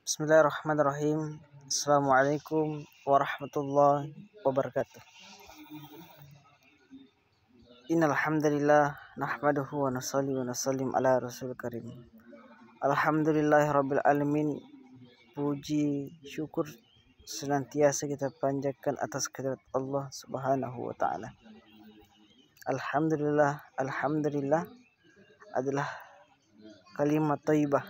Bismillahirrahmanirrahim. Assalamualaikum warahmatullahi wabarakatuh. Innal hamdalillah nahmaduhu wa nusalli wa nusallim ala rasul karim. Alhamdulillahirabbil alamin. Puji syukur senantiasa kita panjatkan atas kehadirat Allah Subhanahu wa taala. Alhamdulillah adalah kalimat thayyibah,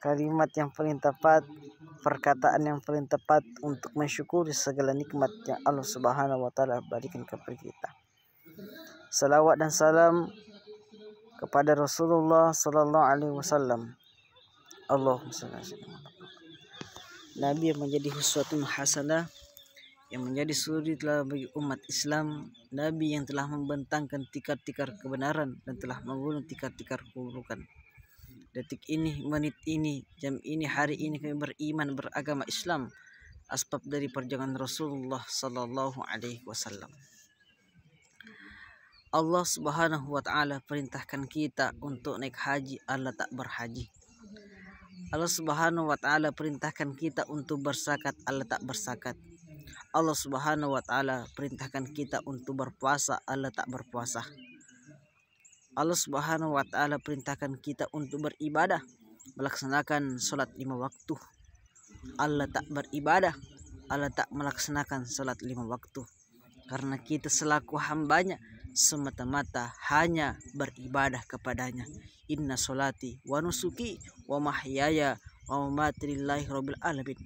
kalimat yang paling tepat, perkataan yang paling tepat untuk mensyukuri segala nikmat yang Allah Subhanahu wa taala berikan kepada kita. Salawat dan salam kepada Rasulullah sallallahu alaihi wasallam. Allahumma shalli ala sayyidina Nabi yang menjadi uswatun hasanah, yang menjadi suri telah bagi umat Islam, Nabi yang telah membentangkan tikar-tikar kebenaran dan telah menggunung tikar-tikar keburukan. Detik ini, menit ini, jam ini, hari ini kami beriman beragama Islam, asbab dari perjuangan Rasulullah sallallahu alaihi wasallam. Allah Subhanahu wa taala perintahkan kita untuk naik haji, Allah tak berhaji. Allah Subhanahu wa taala perintahkan kita untuk berzakat, Allah tak berzakat. Allah Subhanahu wa taala perintahkan kita untuk berpuasa, Allah tak berpuasa. Allah Subhanahu wa taala perintahkan kita untuk beribadah, melaksanakan sholat 5 waktu. Allah tak beribadah, Allah tak melaksanakan sholat 5 waktu. Karena kita selaku hambanya semata-mata hanya beribadah kepadanya. Inna sholati wa nusuki wa mahyaya wa mamati lillahi rabbil alamin.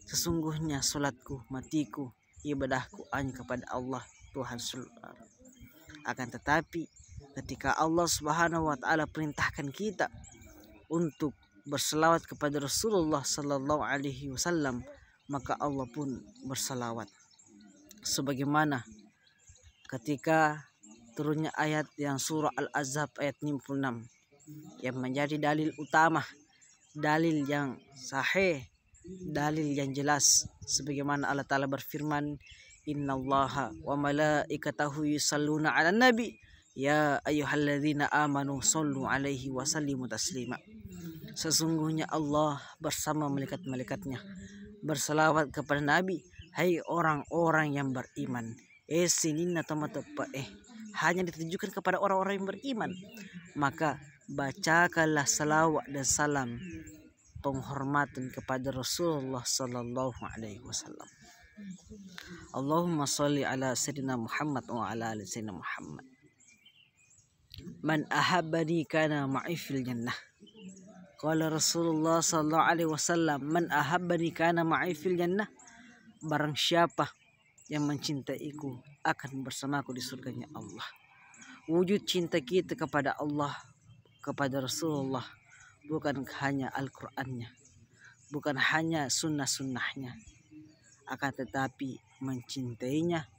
Sesungguhnya sholatku, matiku, ibadahku hanya kepada Allah Tuhan seluruh alam. Akan tetapi ketika Allah Subhanahu wa taala perintahkan kita untuk berselawat kepada Rasulullah sallallahu alaihi wasallam, maka Allah pun berselawat. Sebagaimana ketika turunnya ayat yang surah Al-Ahzab ayat 56 yang menjadi dalil utama, dalil yang sahih, dalil yang jelas, sebagaimana Allah taala berfirman, innallaha wa malaikatahu yusalluna 'alan nabi ya ayyuhalladzina amanu shollu alaihi wa sallimu taslima. Sesungguhnya Allah bersama malaikat-malaikatnya berselawat kepada Nabi, hai orang-orang yang beriman. Sinina teman-teman hanya ditujukan kepada orang-orang yang beriman. Maka bacakanlah salawat dan salam penghormatan kepada Rasulullah sallallahu alaihi wasallam. Allahumma sholli ala sayyidina Muhammad wa ala ali sayyidina Muhammad. Man ahabbani kana ma'i fil jannah. Qala Rasulullah sallallahu alaihi wasallam, man ahabbani kana ma'i fil jannah. Barang siapa yang mencintaiku akan bersamaku di surganya Allah. Wujud cinta kita kepada Allah, kepada Rasulullah, bukan hanya Al-Qur'annya, bukan hanya sunnah-sunnahnya, akan tetapi mencintainya,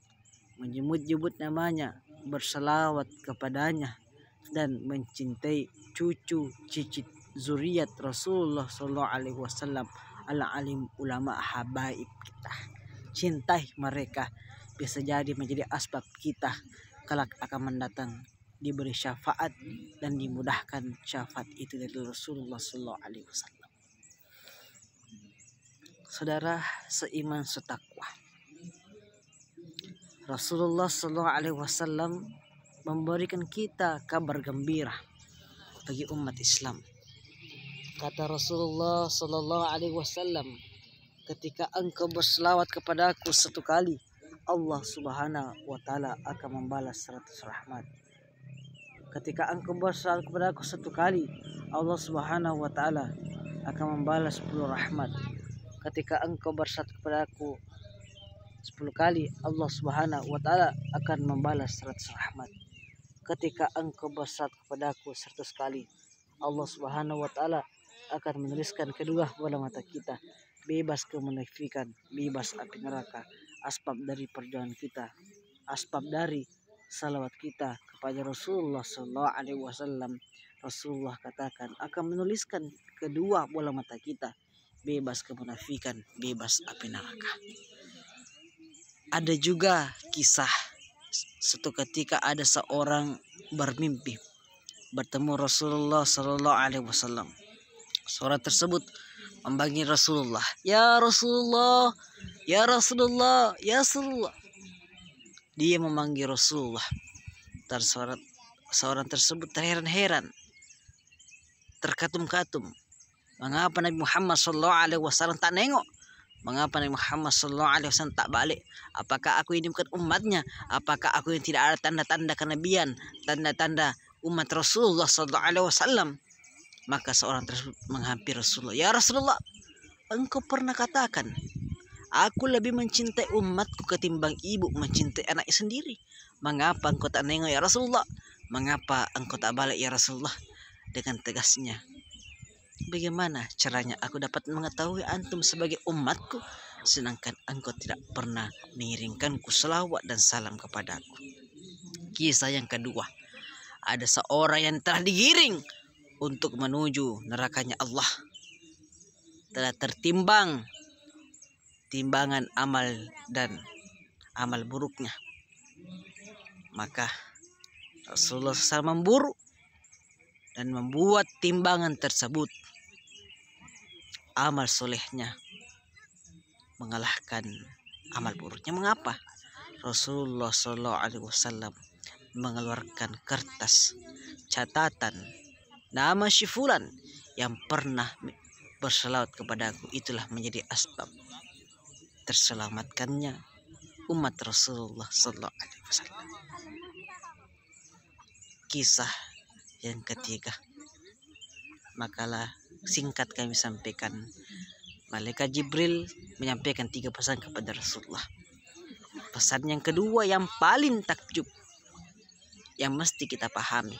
menyebut-nyebut namanya, berselawat kepadanya, dan mencintai cucu cicit zuriat Rasulullah sallallahu alaihi wasallam, al-alim ulama habaib kita. Cintai mereka, bisa jadi menjadi asbab kita kelak akan mendatang diberi syafaat dan dimudahkan syafaat itu dari Rasulullah sallallahu alaihi wasallam. Saudara seiman setakwa, Rasulullah sallallahu alaihi wasallam memberikan kita kabar gembira bagi umat Islam. Kata Rasulullah sallallahu alaihi wasallam, ketika engkau berselawat kepadaku 1 kali, Allah Subhanahu wa taala akan membalas 100 rahmat. Ketika engkau berselawat kepadaku 1 kali, Allah Subhanahu wa taala akan membalas 10 rahmat. Ketika engkau berselawat kepadaku 10 kali, Allah Subhanahu wa taala akan membalas 100 rahmat. Ketika engkau berselawat kepadaku 100 kali, Allah Subhanahu wa taala akan menuliskan kedua bola mata kita bebas kemunafikan, bebas api neraka. Asbab dari perjuangan kita, asbab dari salawat kita kepada Rasulullah sallallahu alaihi wasallam. Rasulullah katakan akan menuliskan kedua bola mata kita bebas kemunafikan, bebas api neraka. Ada juga kisah suatu ketika ada seorang bermimpi bertemu Rasulullah sallallahu alaihi wasallam. Seorang tersebut memanggil Rasulullah, ya Rasulullah, ya Rasulullah, ya Rasulullah. Dia memanggil Rasulullah. Seorang tersebut terheran-heran, terkatum-katum. Mengapa Nabi Muhammad SAW tak nengok? Mengapa Nabi Muhammad SAW tak balik? Apakah aku ini bukan umatnya? Apakah aku yang tidak ada tanda-tanda kenabian, tanda-tanda umat Rasulullah SAW? Maka seorang tersebut menghampiri Rasulullah, ya Rasulullah, engkau pernah katakan, aku lebih mencintai umatku ketimbang ibu mencintai anaknya sendiri. Mengapa engkau tak nengok ya Rasulullah? Mengapa engkau tak balik ya Rasulullah? Dengan tegasnya, bagaimana caranya aku dapat mengetahui antum sebagai umatku, sedangkan engkau tidak pernah mengirimkanku selawat dan salam kepadaku. Kisah yang kedua, ada seorang yang telah digiring untuk menuju nerakanya Allah, telah tertimbang timbangan amal dan amal buruknya. Maka Rasulullah SAW memburu dan membuat timbangan tersebut. Amal solehnya mengalahkan amal buruknya. Mengapa? Rasulullah SAW mengeluarkan kertas catatan nama syifulan yang pernah berselawat kepadaku. Itulah menjadi asbab terselamatkannya umat Rasulullah SAW. Kisah yang ketiga, makalah singkat kami sampaikan. Malaikat Jibril menyampaikan 3 pesan kepada Rasulullah. Pesan yang kedua yang paling takjub, yang mesti kita pahami.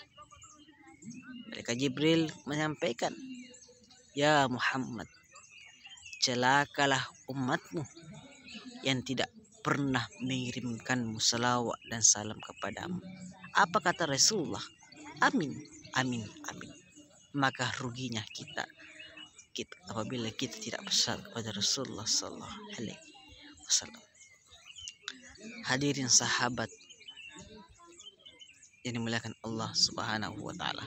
Malaikat Jibril menyampaikan, ya Muhammad, celakalah umatmu yang tidak pernah mengirimkanmu salawat dan salam kepadamu. Apa kata Rasulullah? Amin, amin, amin. Maka ruginya kita apabila kita tidak bersalat kepada Rasulullah SAW. Hadirin sahabat yang dimuliakan Allah Subhanahu wa Ta'ala,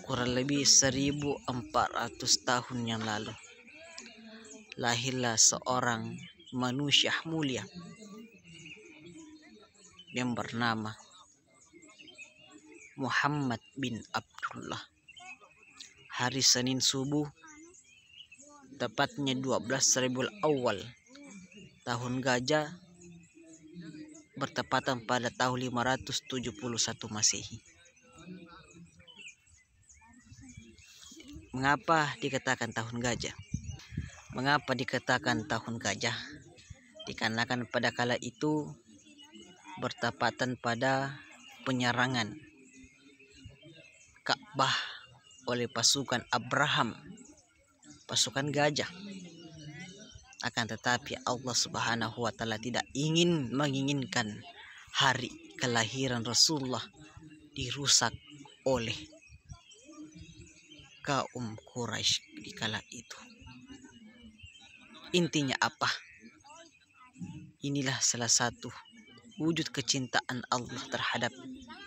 kurang lebih 1400 tahun yang lalu lahirlah seorang manusia mulia yang bernama Muhammad bin Abdullah. Hari Senin subuh, tepatnya 12 Rabiul Awal tahun Gajah, bertepatan pada tahun 571 Masehi. Mengapa dikatakan tahun Gajah? Mengapa dikatakan tahun Gajah? Dikarenakan pada kala itu bertepatan pada penyerangan Ka'bah oleh pasukan Abraham, pasukan gajah. Akan tetapi Allah Subhanahu wa Ta'ala tidak menginginkan hari kelahiran Rasulullah dirusak oleh kaum Quraisy di kala itu. Intinya apa? Inilah salah satu wujud kecintaan Allah terhadap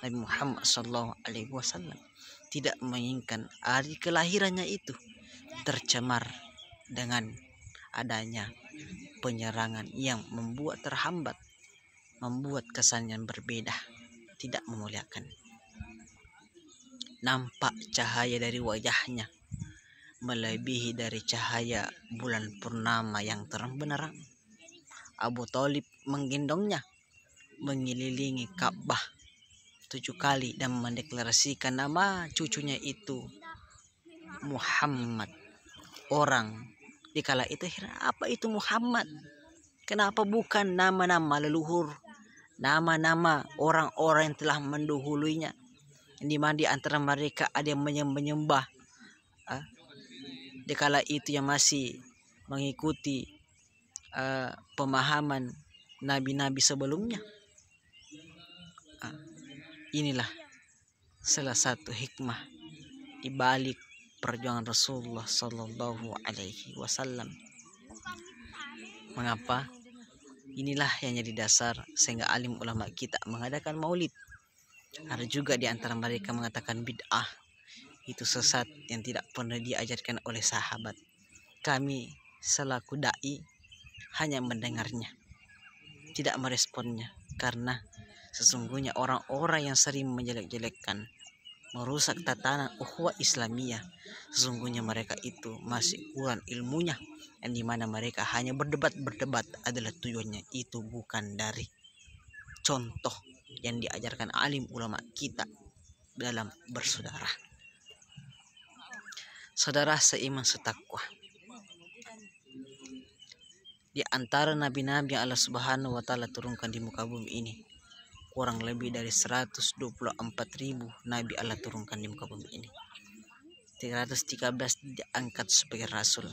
Nabi Muhammad SAW. Tidak menginginkan hari kelahirannya itu tercemar dengan adanya penyerangan yang membuat terhambat, membuat kesan yang berbeda, tidak memuliakan. Nampak cahaya dari wajahnya melebihi dari cahaya bulan purnama yang terang benderang. Abu Thalib menggendongnya mengelilingi Ka'bah 7 kali dan mendeklarasikan nama cucunya itu Muhammad. Orang di kala itu heran, apa itu Muhammad? Kenapa bukan nama-nama leluhur, nama-nama orang-orang yang telah mendahulunya, di mana di antara mereka ada yang menyembah di kala itu yang masih mengikuti pemahaman nabi-nabi sebelumnya. Inilah salah satu hikmah di balik perjuangan Rasulullah Sallallahu Alaihi Wasallam. Mengapa? Inilah yang jadi dasar sehingga alim ulama kita mengadakan maulid. Ada juga di antara mereka mengatakan bid'ah. itu sesat yang tidak pernah diajarkan oleh sahabat. Kami selaku dai hanya mendengarnya, tidak meresponnya, karena sesungguhnya orang-orang yang sering menjelek-jelekkan, merusak tatanan ukhuwah Islamiyah, sesungguhnya mereka itu masih kurang ilmunya, yang dimana mereka hanya berdebat adalah tujuannya itu bukan dari contoh yang diajarkan alim ulama kita dalam bersaudara. Saudara seiman setakwa, di antara nabi-nabi Allah Subhanahu wa taala turunkan di muka bumi ini, kurang lebih dari 124.000 nabi Allah turunkan di muka bumi ini. 313 diangkat sebagai rasul.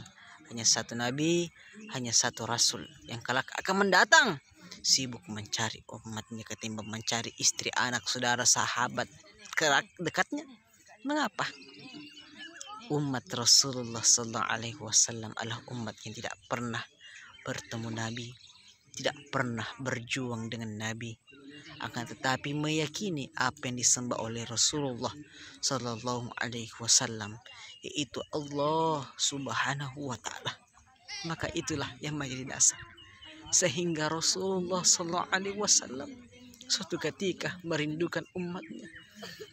Hanya satu nabi, hanya satu rasul yang kelak akan mendatang, sibuk mencari umatnya ketimbang mencari istri, anak, saudara, sahabat dekatnya. Mengapa? Umat Rasulullah Sallallahu Alaihi Wasallam adalah umat yang tidak pernah bertemu Nabi, tidak pernah berjuang dengan Nabi, akan tetapi meyakini apa yang disembah oleh Rasulullah Sallallahu Alaihi Wasallam, yaitu Allah Subhanahu wa Ta'ala. Maka itulah yang menjadi dasar sehingga Rasulullah Sallallahu Alaihi Wasallam suatu ketika merindukan umatnya,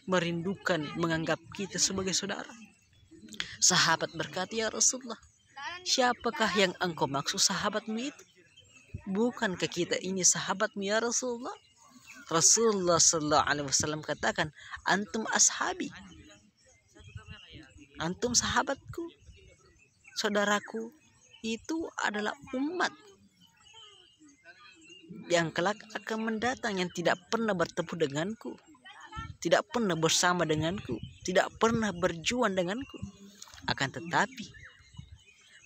merindukan menganggap kita sebagai saudara. Sahabat berkata, ya Rasulullah, siapakah yang engkau maksud sahabatmu itu? Bukankah kita ini sahabatmu ya Rasulullah? Rasulullah Sallallahu Alaihi Wasallam katakan, antum ashabi, antum sahabatku, saudaraku. Itu adalah umat yang kelak akan mendatang, yang tidak pernah bertemu denganku, tidak pernah bersama denganku, tidak pernah berjuang denganku. Akan tetapi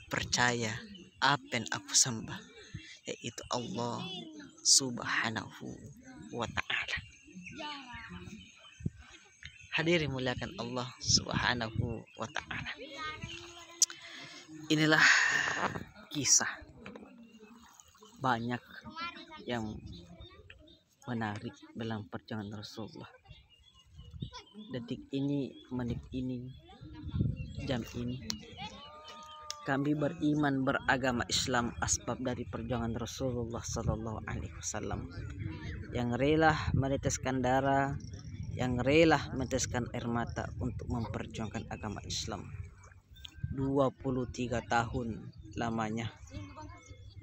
percaya apa yang aku sembah, yaitu Allah Subhanahu wa Ta'ala. Hadirin muliakan Allah Subhanahu wa Ta'ala. Inilah kisah banyak yang menarik dalam perjalanan Rasulullah. Detik ini, menit ini, jam ini, kami beriman beragama Islam asbab dari perjuangan Rasulullah Sallallahu Alaihi Wasallam, yang rela meneteskan darah, yang rela meneteskan air mata untuk memperjuangkan agama Islam. 23 tahun lamanya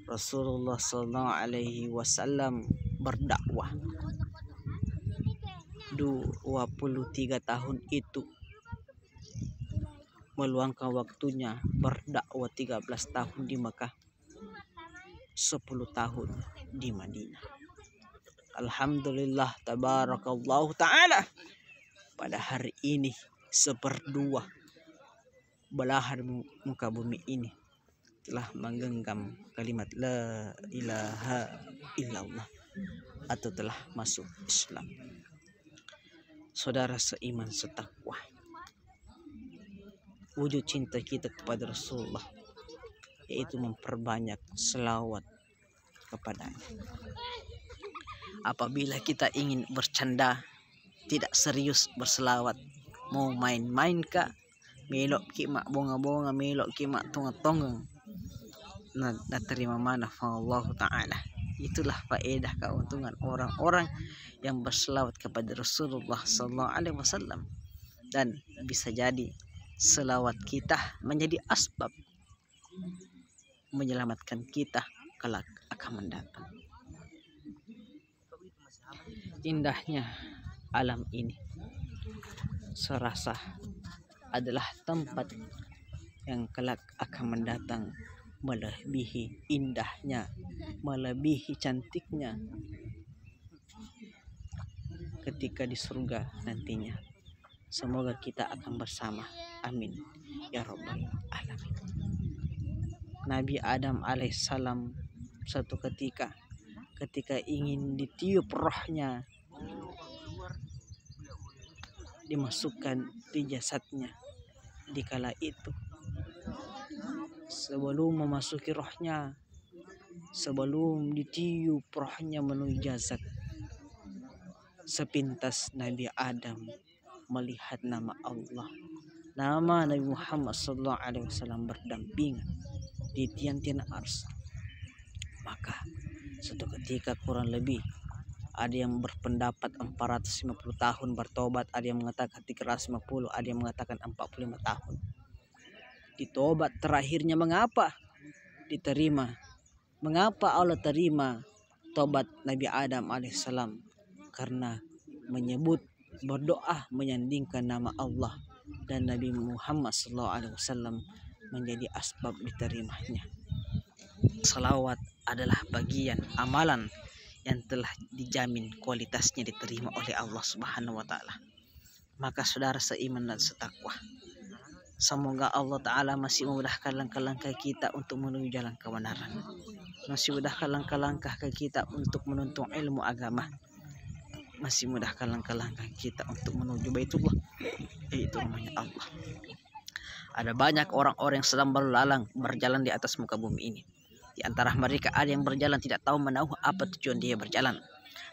Rasulullah Sallallahu Alaihi Wasallam berdakwah. 23 tahun itu meluangkan waktunya berdakwah, 13 tahun di Mekah, 10 tahun di Madinah. Alhamdulillah tabarakallahu ta'ala, pada hari ini 1/2 belahan muka bumi ini telah menggenggam kalimat la ilaha illallah atau telah masuk Islam. Saudara seiman setakwa, wujud cinta kita kepada Rasulullah yaitu memperbanyak selawat kepadanya. Apabila kita ingin bercanda, tidak serius berselawat, mau main-main kah, melok ki mak bonga-bonga, melok ki mak tonga-tongang, nah terima mana Allah Ta'ala. Itulah faedah keuntungan orang-orang yang berselawat kepada Rasulullah Sallallahu Alaihi Wasallam, dan bisa jadi selawat kita menjadi asbab menyelamatkan kita kelak akan mendatang. Indahnya alam ini serasa adalah tempat yang kelak akan mendatang, melebihi indahnya, melebihi cantiknya ketika di surga nantinya. Semoga kita akan bersama. Amin ya rabbal alamin. Nabi Adam alaihissalam suatu ketika ingin ditiup rohnya, dimasukkan di jasadnya, dikala itu sebelum memasuki rohnya, sebelum ditiup rohnya menuju jasad, sepintas Nabi Adam melihat nama Allah nama Nabi Muhammad SAW berdampingan di tiang-tiang ars. Maka suatu ketika kurang lebih ada yang berpendapat 450 tahun bertobat, ada yang mengatakan 350, ada yang mengatakan 45 tahun. Ditobat terakhirnya mengapa diterima? Mengapa Allah terima tobat Nabi Adam alaihissalam? Karena menyebut, berdoa, menyandingkan nama Allah dan Nabi Muhammad SAW menjadi asbab diterimanya. Salawat adalah bagian amalan yang telah dijamin kualitasnya diterima oleh Allah Subhanahu wa taala. Maka saudara seiman dan setakwa, semoga Allah taala masih memudahkan langkah-langkah kita untuk menuju jalan kebenaran. Masih mudahkan langkah-langkah kita untuk menuntut ilmu agama. Masih mudahkan langkah-langkah kita untuk menuju Baitullah, yaitu rumahnya Allah. Ada banyak orang-orang yang sedang berlalang berjalan di atas muka bumi ini. Di antara mereka ada yang berjalan tidak tahu menahu apa tujuan dia berjalan.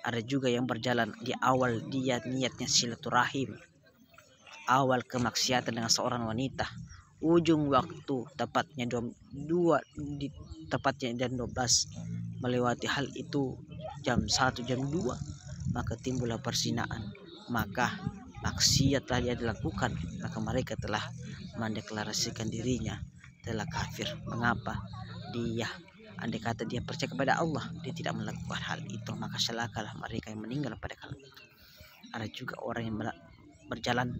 Ada juga yang berjalan di awal dia niatnya silaturahim, awal kemaksiatan dengan seorang wanita, ujung waktu tepatnya jam 12 melewati hal itu jam 1 jam 2, maka timbullah perzinaan, maka maksiat telah dia dilakukan, maka mereka telah mendeklarasikan dirinya telah kafir. Mengapa? Dia andai kata dia percaya kepada Allah, dia tidak melakukan hal itu, maka celakalah mereka yang meninggal pada kala itu. Ada juga orang yang berjalan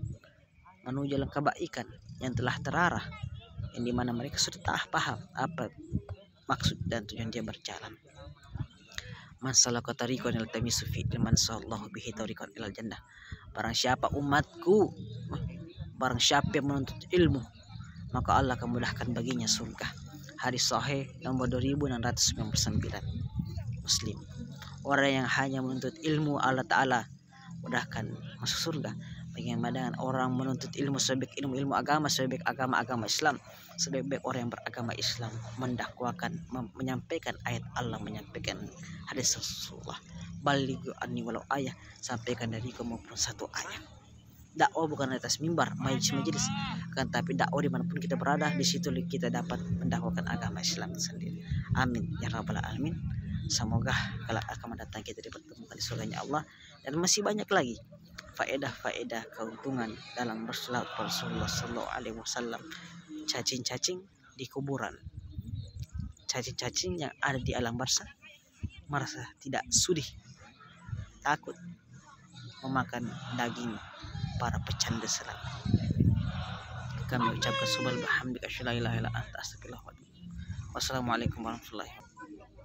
menuju jalan kebaikan yang telah terarah, yang dimana mereka sudah paham apa maksud dan tujuan dia berjalan. Man salaka tariqan yaltamisu fihi man sallallahu bihi tariqan ilal jannah. Barang siapa umatku, barang siapa yang menuntut ilmu, maka Allah akan mudahkan baginya surga. Hadis sahih nomor 2699 Muslim. Orang yang hanya menuntut ilmu Allah Ta'ala mudahkan masuk surga. Bagaimana dengan orang menuntut ilmu sebaik ilmu agama, sebaik agama Islam, sebaik orang yang beragama Islam mendakwakan, menyampaikan ayat Allah, menyampaikan hadis Rasulullah. Balighu anni walau ayah, sampaikan dariku maupun satu ayat. Dakwah bukan atas mimbar, majelis, kan tapi dakwah dimanapun kita berada, di situ kita dapat mendakwakan agama Islam sendiri. Amin ya rabbal alamin. Semoga kalau akan mendatang kita dipertemukan di surganya Allah, dan masih banyak lagi faedah-faedah keuntungan dalam berselawat Rasulullah Sallallahu Alaihi Wasallam. Cacing-cacing di kuburan, cacing-cacing yang ada di alam barzakh merasa tidak sudih, takut memakan daging para pecandu selam. Kami ucapkan subhanallah bihamdika asyhadu an la ilaha illa anta astaghfiruka wa atubu ilaik. Wassalamualaikum warahmatullahi wabarakatuh.